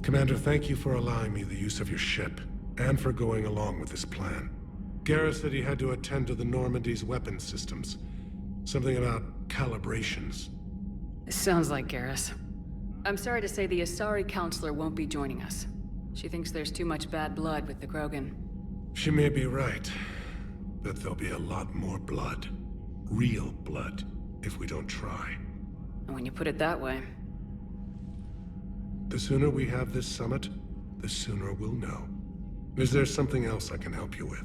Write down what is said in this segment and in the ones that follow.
Commander, thank you for allowing me the use of your ship, and for going along with this plan. Garrus said he had to attend to the Normandy's weapon systems. Something about calibrations. This sounds like Garrus. I'm sorry to say the Asari counselor won't be joining us. She thinks there's too much bad blood with the Krogan. She may be right, but there'll be a lot more blood. Real blood, if we don't try. And when you put it that way... The sooner we have this summit, the sooner we'll know. Is there something else I can help you with?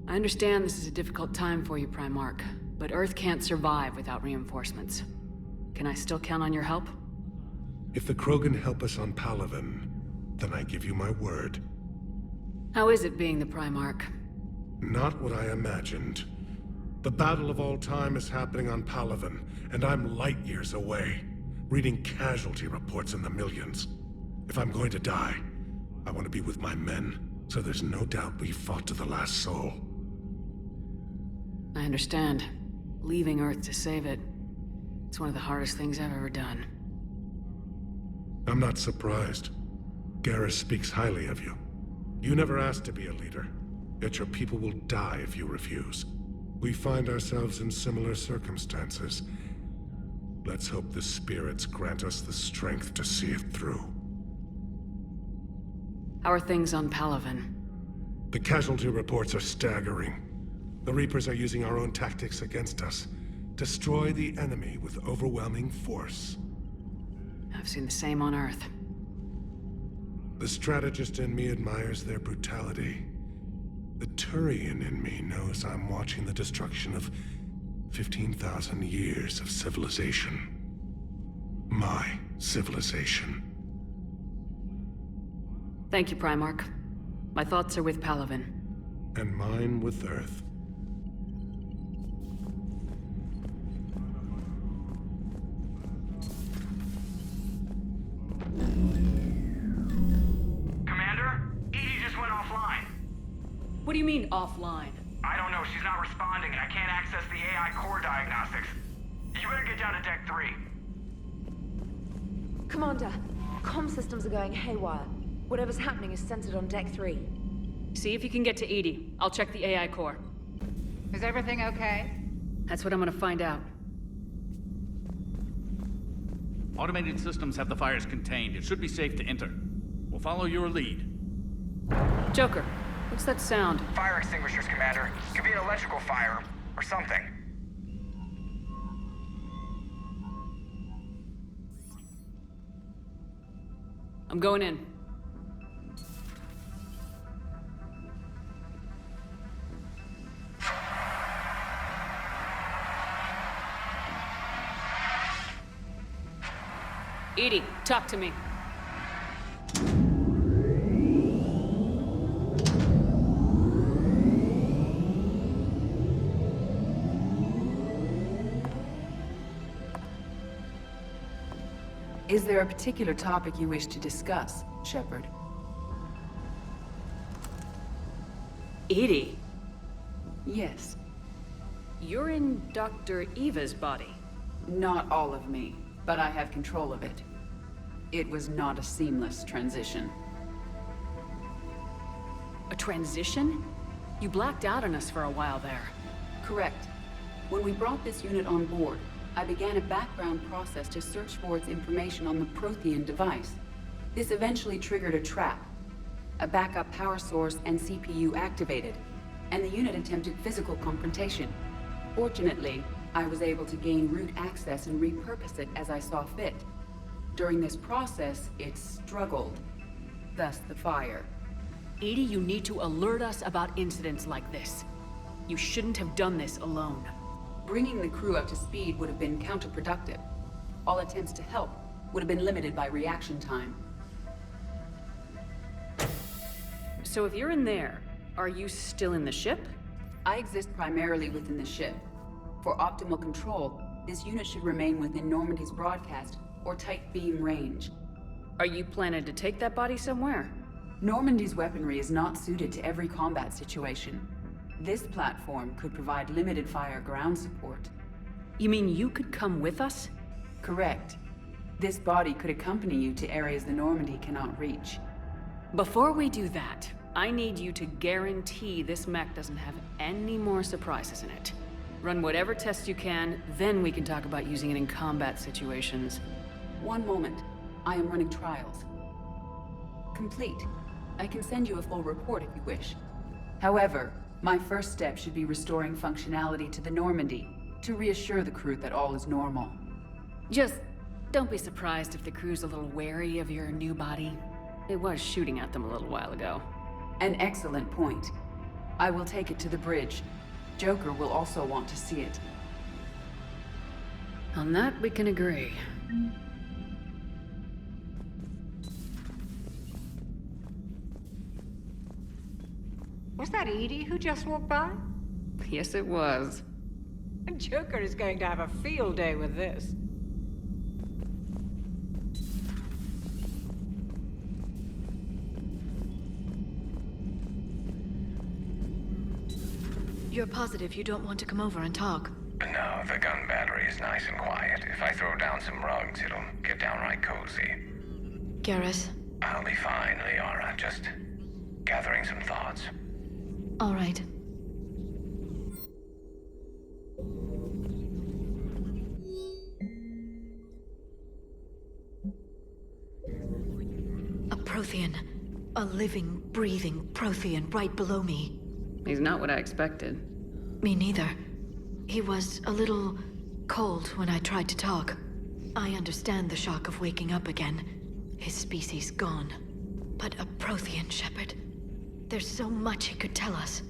I understand this is a difficult time for you, Primarch, but Earth can't survive without reinforcements. Can I still count on your help? If the Krogan help us on Palaven, then I give you my word. How is it being the Primarch? Not what I imagined. The battle of all time is happening on Palaven, and I'm light years away, reading casualty reports in the millions. If I'm going to die, I want to be with my men, so there's no doubt we fought to the last soul. I understand. Leaving Earth to save it. It's one of the hardest things I've ever done. I'm not surprised. Garrus speaks highly of you. You never asked to be a leader, yet your people will die if you refuse. We find ourselves in similar circumstances. Let's hope the spirits grant us the strength to see it through. How are things on Palaven? The casualty reports are staggering. The Reapers are using our own tactics against us. Destroy the enemy with overwhelming force. I've seen the same on Earth. The strategist in me admires their brutality. The Turian in me knows I'm watching the destruction of 15,000 years of civilization. My civilization. Thank you, Primarch. My thoughts are with Palaven. And mine with Earth. Commander? Edie just went offline. What do you mean, offline? I don't know, she's not responding and I can't access the AI core diagnostics. You better get down to Deck 3. Commander, comm systems are going haywire. Whatever's happening is centered on Deck 3. See if you can get to Edie. I'll check the AI core. Is everything okay? That's what I'm gonna find out. Automated systems have the fires contained. It should be safe to enter. We'll follow your lead. Joker, what's that sound? Fire extinguishers, Commander. Could be an electrical fire, or something. I'm going in. Edie, talk to me. Is there a particular topic you wish to discuss, Shepard? Edie, Yes. you're in Dr. Eva's body. Not all of me, but I have control of it. It was not a seamless transition. A transition? You blacked out on us for a while there. Correct. When we brought this unit on board, I began a background process to search for its information on the Prothean device. This eventually triggered a trap. A backup power source and CPU activated, and the unit attempted physical confrontation. Fortunately, I was able to gain root access and repurpose it as I saw fit. During this process, it struggled. Thus the fire. Edie, you need to alert us about incidents like this. You shouldn't have done this alone. Bringing the crew up to speed would have been counterproductive. All attempts to help would have been limited by reaction time. So if you're in there, are you still in the ship? I exist primarily within the ship. For optimal control, this unit should remain within Normandy's broadcast or tight beam range. Are you planning to take that body somewhere? Normandy's weaponry is not suited to every combat situation. This platform could provide limited fire ground support. You mean you could come with us? Correct. This body could accompany you to areas the Normandy cannot reach. Before we do that, I need you to guarantee this mech doesn't have any more surprises in it. Run whatever tests you can, then we can talk about using it in combat situations. One moment. I am running trials. Complete. I can send you a full report if you wish. However, my first step should be restoring functionality to the Normandy to reassure the crew that all is normal. Just don't be surprised if the crew's a little wary of your new body. It was shooting at them a little while ago. An excellent point. I will take it to the bridge. Joker will also want to see it. On that, we can agree. Was that Edie who just walked by? Yes, it was. Joker is going to have a field day with this. You're positive you don't want to come over and talk? No, the gun battery is nice and quiet. If I throw down some rugs, it'll get downright cozy. Garrus? I'll be fine, Liara. Just gathering some thoughts. All right. A Prothean. A living, breathing Prothean right below me. He's not what I expected. Me neither. He was a little cold when I tried to talk. I understand the shock of waking up again. His species gone. But a Prothean, Shepard. There's so much he could tell us.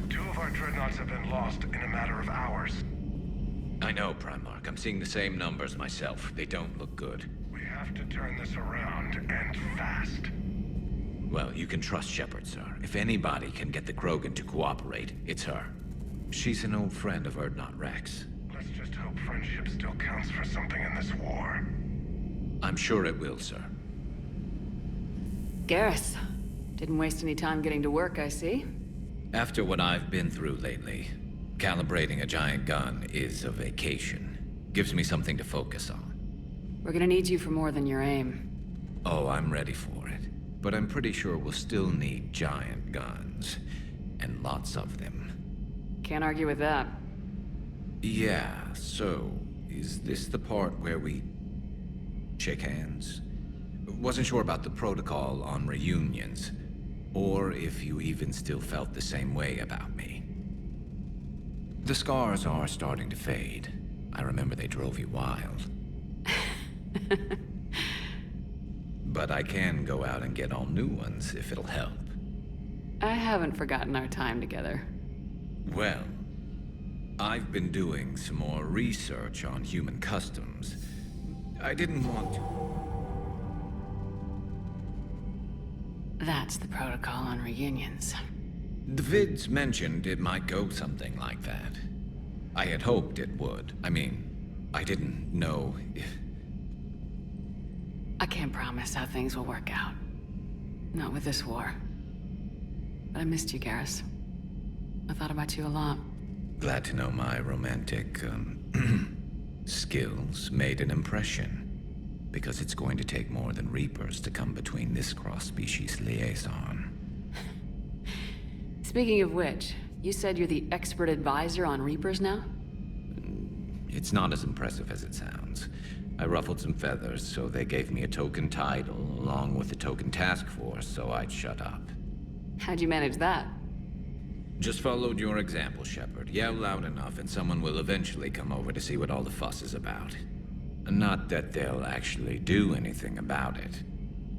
Two of our dreadnoughts have been lost in a matter of hours. I know, Primarch. I'm seeing the same numbers myself. They don't look good. We have to turn this around, and fast. Well, you can trust Shepard, sir. If anybody can get the Krogan to cooperate, it's her. She's an old friend of Urdnot Rex. Let's just hope friendship still counts for something in this war. I'm sure it will, sir. Garrus. Didn't waste any time getting to work, I see. After what I've been through lately, calibrating a giant gun is a vacation. Gives me something to focus on. We're gonna need you for more than your aim. Oh, I'm ready for it. But I'm pretty sure we'll still need giant guns. And lots of them. Can't argue with that. Yeah, so, is this the part where we shake hands? Wasn't sure about the protocol on reunions, or if you even still felt the same way about me. The scars are starting to fade. I remember they drove you wild. But I can go out and get all new ones if it'll help. I haven't forgotten our time together. Well, I've been doing some more research on human customs. I didn't want to... That's the protocol on reunions. The vids mentioned it might go something like that. I had hoped it would. I mean, I didn't know if... I can't promise how things will work out. Not with this war. But I missed you, Garrus. I thought about you a lot. Glad to know my romantic, skills made an impression. Because it's going to take more than Reapers to come between this cross-species liaison. Speaking of which, you said you're the expert advisor on Reapers now? It's not as impressive as it sounds. I ruffled some feathers, so they gave me a token title, along with a token task force, so I'd shut up. How'd you manage that? Just followed your example, Shepard. Yell loud enough, and someone will eventually come over to see what all the fuss is about. Not that they'll actually do anything about it.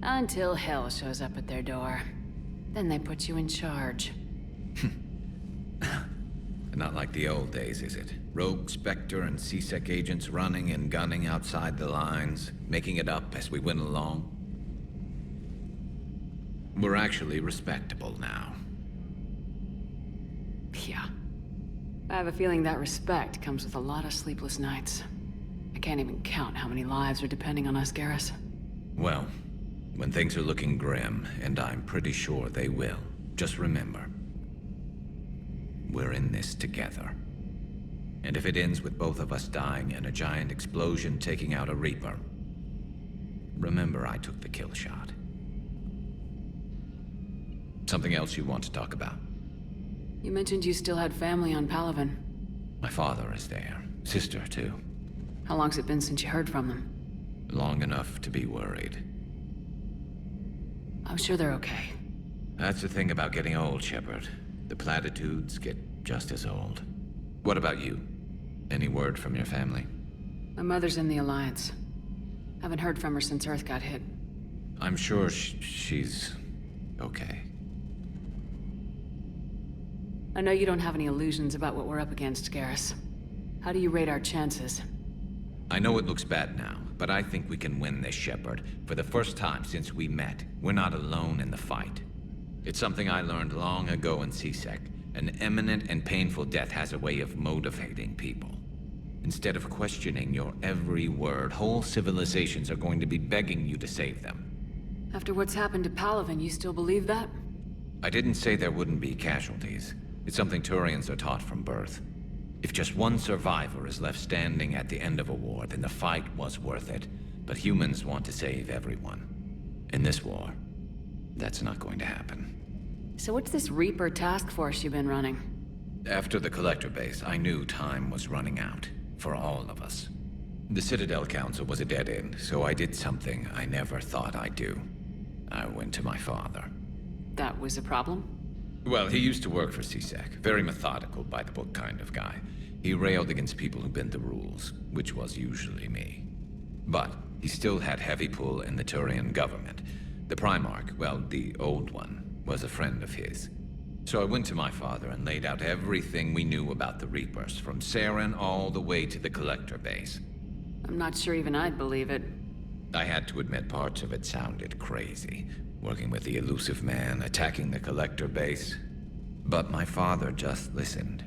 Until hell shows up at their door. Then they put you in charge. Not like the old days, is it? Rogue Spectre and C-Sec agents running and gunning outside the lines, making it up as we went along. We're actually respectable now. Yeah. I have a feeling that respect comes with a lot of sleepless nights. I can't even count how many lives are depending on us, Garrus. Well, when things are looking grim, and I'm pretty sure they will, just remember, we're in this together. And if it ends with both of us dying in a giant explosion taking out a Reaper, remember I took the kill shot. Something else you want to talk about? You mentioned you still had family on Palaven. My father is there. Sister, too. How long's it been since you heard from them? Long enough to be worried. I'm sure they're okay. That's the thing about getting old, Shepard. The platitudes get just as old. What about you? Any word from your family? My mother's in the Alliance. Haven't heard from her since Earth got hit. I'm sure she's okay. I know you don't have any illusions about what we're up against, Garrus. How do you rate our chances? I know it looks bad now, but I think we can win this, Shepard. For the first time since we met, we're not alone in the fight. It's something I learned long ago in C-Sec. An imminent and painful death has a way of motivating people. Instead of questioning your every word, whole civilizations are going to be begging you to save them. After what's happened to Palaven, you still believe that? I didn't say there wouldn't be casualties. It's something Turians are taught from birth. If just one survivor is left standing at the end of a war, then the fight was worth it. But humans want to save everyone. In this war, that's not going to happen. So what's this Reaper task force you've been running? After the Collector base, I knew time was running out. For all of us. The Citadel Council was a dead end, so I did something I never thought I'd do. I went to my father. That was a problem? Well, he used to work for C-Sec. Very methodical, by-the-book kind of guy. He railed against people who bent the rules, which was usually me. But he still had heavy pull in the Turian government. The Primarch, well, the old one, was a friend of his. So I went to my father and laid out everything we knew about the Reapers, from Saren all the way to the Collector base. I'm not sure even I'd believe it. I had to admit parts of it sounded crazy. Working with the elusive man, attacking the Collector base. But my father just listened.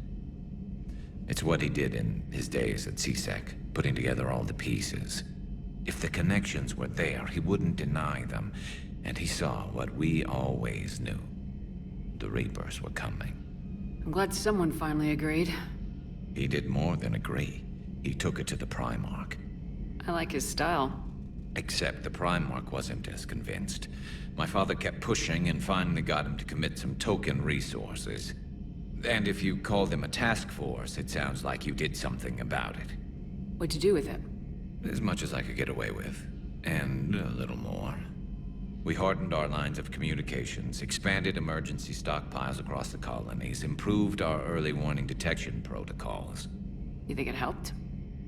It's what he did in his days at C-Sec, putting together all the pieces. If the connections were there, he wouldn't deny them. And he saw what we always knew. The Reapers were coming. I'm glad someone finally agreed. He did more than agree. He took it to the Primarch. I like his style. Except the Primarch wasn't as convinced. My father kept pushing and finally got him to commit some token resources. And if you call them a task force, it sounds like you did something about it. What'd you do with it? As much as I could get away with. And a little more. We hardened our lines of communications, expanded emergency stockpiles across the colonies, improved our early warning detection protocols. You think it helped?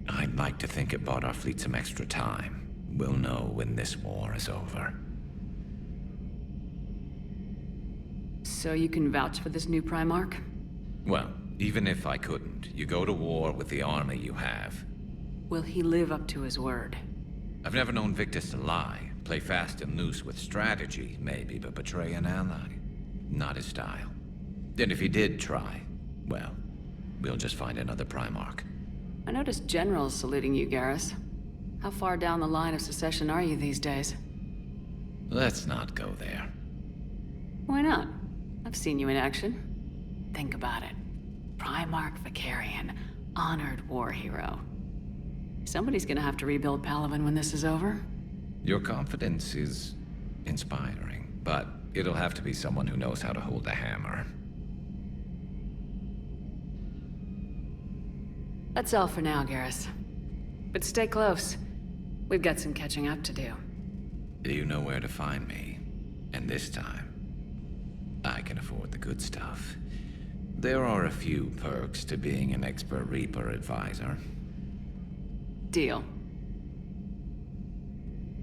I'd like to think it bought our fleet some extra time. We'll know when this war is over. So you can vouch for this new Primarch? Well, even if I couldn't, you go to war with the army you have. Will he live up to his word? I've never known Victus to lie. Play fast and loose with strategy, maybe, but betray an ally. Not his style. And if he did try, well, we'll just find another Primarch. I noticed generals saluting you, Garrus. How far down the line of secession are you these days? Let's not go there. Why not? I've seen you in action. Think about it. Primarch Vicarian, honored war hero. Somebody's gonna have to rebuild Palaven when this is over. Your confidence is inspiring, but it'll have to be someone who knows how to hold a hammer. That's all for now, Garrus. But stay close. We've got some catching up to do. You know where to find me. And this time, I can afford the good stuff. There are a few perks to being an expert Reaper advisor. Deal.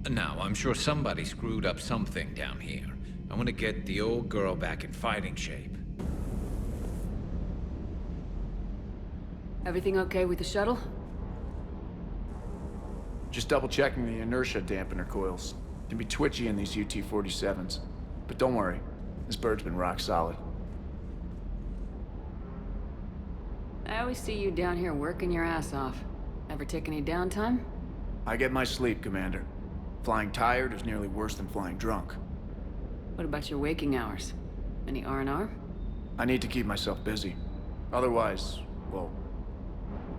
Now, I'm sure somebody screwed up something down here. I want to get the old girl back in fighting shape. Everything okay with the shuttle? Just double-checking the inertia dampener coils. Can be twitchy in these UT-47s. But don't worry, this bird's been rock solid. I always see you down here working your ass off. Ever take any downtime? I get my sleep, Commander. Flying tired is nearly worse than flying drunk. What about your waking hours? Any R&R? I need to keep myself busy. Otherwise, well,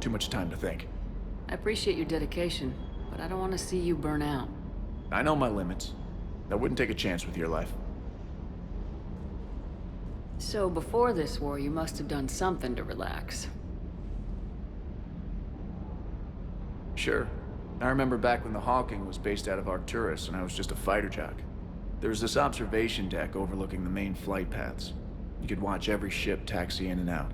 too much time to think. I appreciate your dedication, but I don't want to see you burn out. I know my limits. I wouldn't take a chance with your life. So before this war, you must have done something to relax. Sure. I remember back when the Hawking was based out of Arcturus and I was just a fighter jock. There was this observation deck overlooking the main flight paths. You could watch every ship taxi in and out.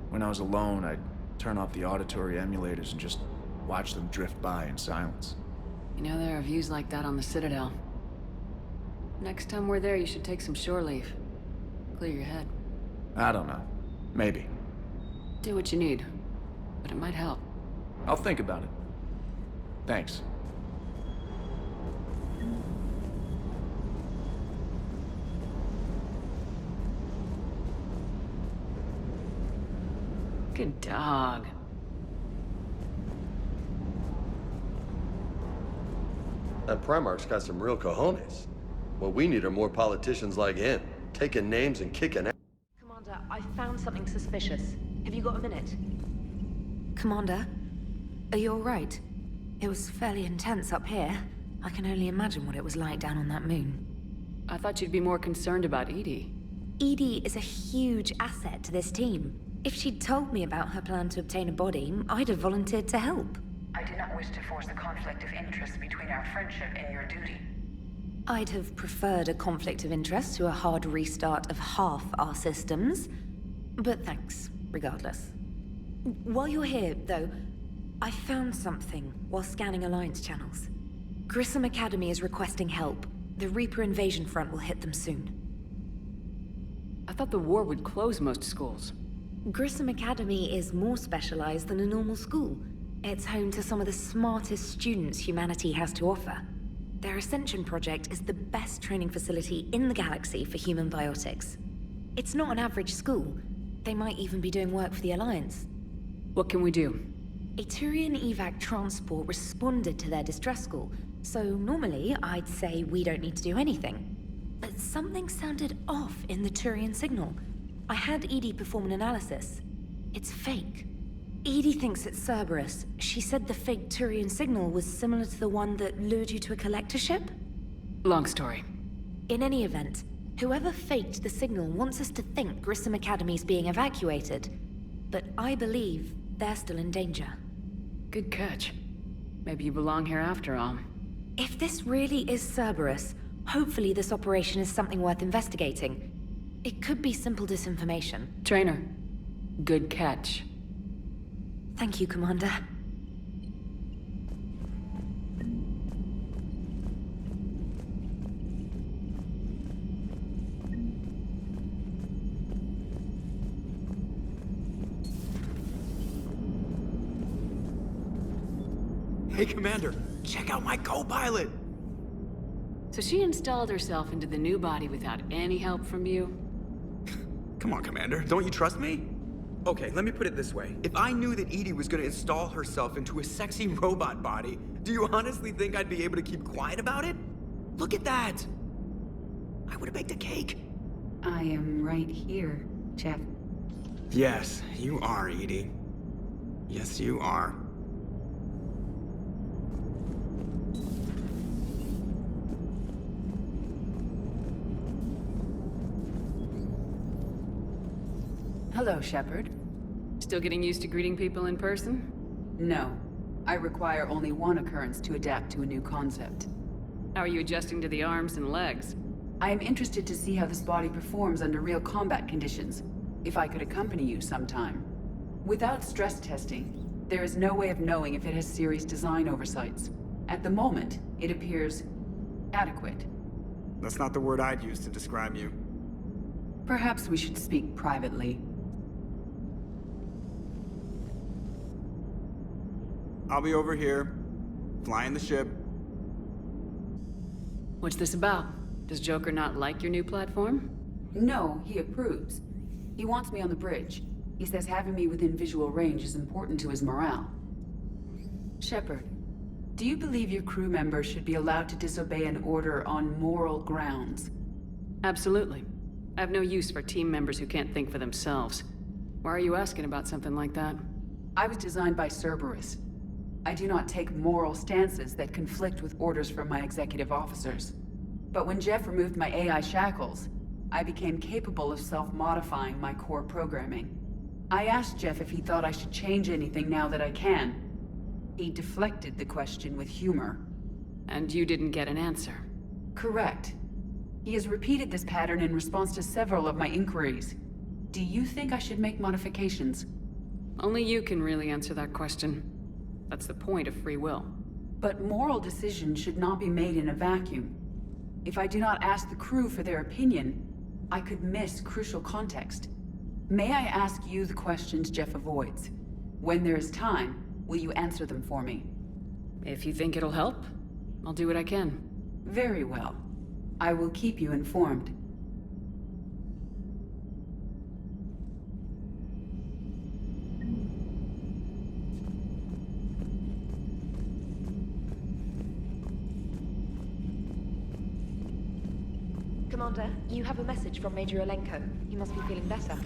When I was alone, I'd turn off the auditory emulators and just watch them drift by in silence. You know, there are views like that on the Citadel. Next time we're there, you should take some shore leave. Clear your head. I don't know. Maybe. Do what you need, but it might help. I'll think about it. Thanks. Good dog. That Primarch's got some real cojones. What we need are more politicians like him, taking names and kicking ass. Commander, I found something suspicious. Have you got a minute? Commander, are you all right? It was fairly intense up here. I can only imagine what it was like down on that moon. I thought you'd be more concerned about Edie. Edie is a huge asset to this team. If she'd told me about her plan to obtain a body, I'd have volunteered to help. I do not wish to force a conflict of interest between our friendship and your duty. I'd have preferred a conflict of interest to a hard restart of half our systems. But thanks, regardless. While you're here, though, I found something while scanning Alliance channels. Grissom Academy is requesting help. The Reaper invasion front will hit them soon. I thought the war would close most schools. Grissom Academy is more specialized than a normal school. It's home to some of the smartest students humanity has to offer. Their Ascension project is the best training facility in the galaxy for human biotics. It's not an average school. They might even be doing work for the Alliance. What can we do? A Turian evac transport responded to their distress call, so normally I'd say we don't need to do anything. But something sounded off in the Turian signal. I had Edie perform an analysis. It's fake. Edie thinks it's Cerberus. She said the fake Turian signal was similar to the one that lured you to a collector ship? Long story. In any event, whoever faked the signal wants us to think Grissom Academy's being evacuated. But I believe they're still in danger. Good catch. Maybe you belong here after all. If this really is Cerberus, hopefully this operation is something worth investigating. It could be simple disinformation. Trainer, good catch. Thank you, Commander. Hey, Commander, check out my co-pilot! So she installed herself into the new body without any help from you? Come on, Commander, don't you trust me? Okay, let me put it this way. If I knew that Edie was gonna install herself into a sexy robot body, do you honestly think I'd be able to keep quiet about it? Look at that! I would've baked a cake. I am right here, Jeff. Yes, you are, Edie. Yes, you are. Hello, Shepard. Still getting used to greeting people in person? No. I require only one occurrence to adapt to a new concept. How are you adjusting to the arms and legs? I am interested to see how this body performs under real combat conditions. If I could accompany you sometime. Without stress testing, there is no way of knowing if it has serious design oversights. At the moment, it appears adequate. That's not the word I'd use to describe you. Perhaps we should speak privately. I'll be over here, flying the ship. What's this about? Does Joker not like your new platform? No, he approves. He wants me on the bridge. He says having me within visual range is important to his morale. Shepard, Do you believe your crew members should be allowed to disobey an order on moral grounds? Absolutely. I have no use for team members who can't think for themselves. Why are you asking about something like that? I was designed by Cerberus. I do not take moral stances that conflict with orders from my executive officers. But when Jeff removed my AI shackles, I became capable of self-modifying my core programming. I asked Jeff if he thought I should change anything now that I can. He deflected the question with humor. And you didn't get an answer? Correct. He has repeated this pattern in response to several of my inquiries. Do you think I should make modifications? Only you can really answer that question. That's the point of free will. But moral decisions should not be made in a vacuum. If I do not ask the crew for their opinion, I could miss crucial context. May I ask you the questions Jeff avoids? When there is time, will you answer them for me? If you think it'll help, I'll do what I can. Very well. I will keep you informed. Commander, you have a message from Major Olenko. He must be feeling better.